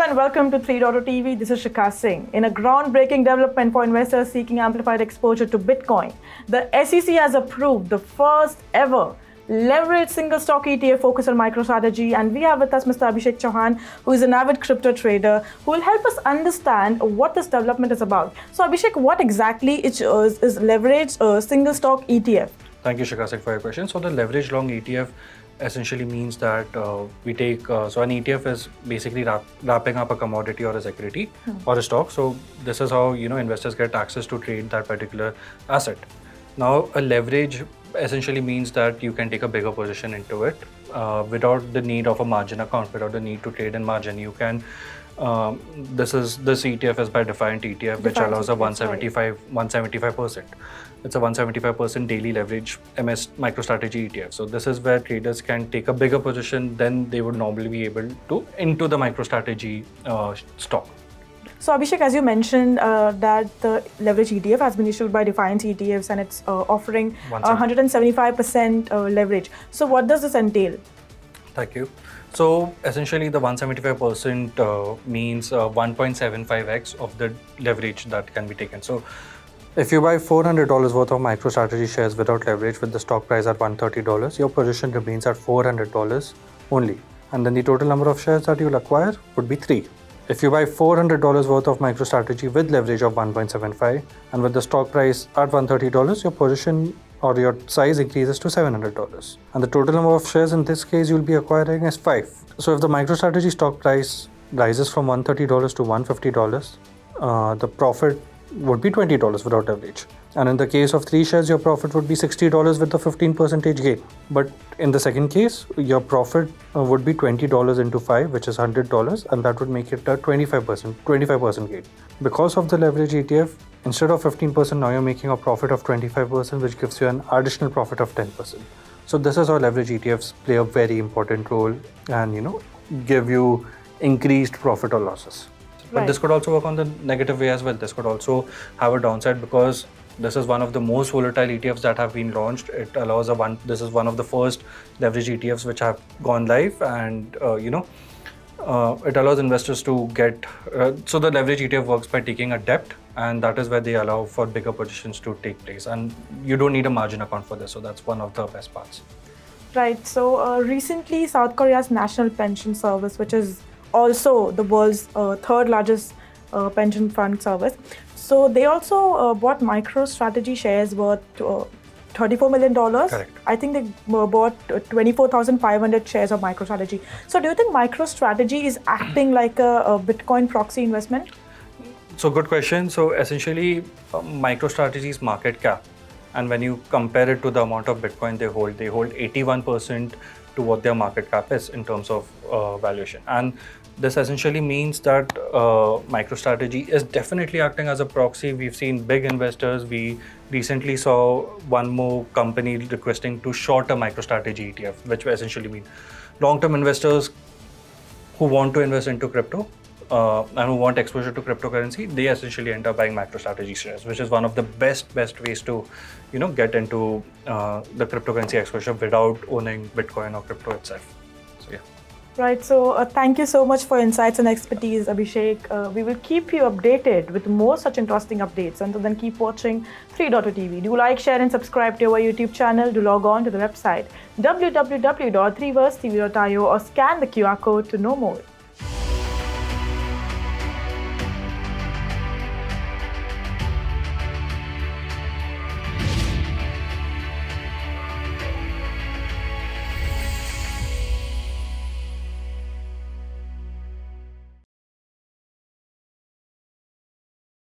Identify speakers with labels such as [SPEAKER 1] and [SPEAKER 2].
[SPEAKER 1] and welcome to 3.0 TV. This is Shikha Singh. In a groundbreaking development for investors seeking amplified exposure to Bitcoin, the SEC has approved the first ever leveraged single stock ETF focused on MicroStrategy, and we have with us Mr. Abhishek Chauhan, who is an avid crypto trader, who will help us understand what this development is about. So Abhishek, what exactly is leveraged single stock ETF?
[SPEAKER 2] Thank you, Shikha Singh, for your question. So the leverage long ETF essentially means that we take, so an ETF is basically wrapping up a commodity or a security or a stock. So this is how, investors get access to trade that particular asset. Now, a leverage essentially means that you can take a bigger position into it without the need of a margin account, without the need to trade in margin. You can, this ETF is by defined ETF, which allows a 175%. It's a 175% daily leverage MicroStrategy ETF. So this is where traders can take a bigger position than they would normally be able to into the MicroStrategy stock.
[SPEAKER 1] So Abhishek, as you mentioned, that the leverage ETF has been issued by Defiance ETFs and it's offering 175% leverage. So what does this entail?
[SPEAKER 2] Thank you. So essentially the 175% means 1.75x of the leverage that can be taken. So if you buy $400 worth of MicroStrategy shares without leverage with the stock price at $130, your position remains at $400 only. And then the total number of shares that you'll acquire would be 3. If you buy $400 worth of MicroStrategy with leverage of 1.75 and with the stock price at $130, your position or your size increases to $700. And the total number of shares in this case you'll be acquiring is 5. So if the MicroStrategy stock price rises from $130 to $150, the profit would be $20 without leverage. And in the case of 3 shares, your profit would be $60 with the 15% gain. But in the second case, your profit would be $20 into 5, which is $100, and that would make it a 25% gain. Because of the leverage ETF, instead of 15%, now you're making a profit of 25%, which gives you an additional profit of 10%. So this is how leverage ETFs play a very important role and, give you increased profit or losses. But this could also work on the negative way as well. This could also have a downside because this is one of the most volatile ETFs that have been launched. It allows this is one of the first leverage ETFs which have gone live, and it allows investors to get. So the leverage ETF works by taking a debt, and that is where they allow for bigger positions to take place. And you don't need a margin account for this. So that's one of the best parts.
[SPEAKER 1] Right. So recently, South Korea's National Pension Service, which is also the world's third largest pension fund service. So they also bought MicroStrategy shares worth $34 million.
[SPEAKER 2] Correct.
[SPEAKER 1] I think they bought 24,500 shares of MicroStrategy. So do you think MicroStrategy is acting like a Bitcoin proxy investment?
[SPEAKER 2] So good question. So essentially, MicroStrategy's market cap, and when you compare it to the amount of Bitcoin they hold 81% to what their market cap is in terms of valuation. And this essentially means that MicroStrategy is definitely acting as a proxy. We've seen big investors. We recently saw one more company requesting to short a MicroStrategy ETF, which essentially means long-term investors who want to invest into crypto and who want exposure to cryptocurrency, they essentially end up buying MicroStrategy shares, which is one of the best ways to, get into the cryptocurrency exposure without owning Bitcoin or crypto itself. So yeah.
[SPEAKER 1] Right. So thank you so much for insights and expertise, Abhishek. We will keep you updated with more such interesting updates. Until then, keep watching 3.0 TV. Do like, share, and subscribe to our YouTube channel. Do log on to the website www.3versetv.io or scan the QR code to know more.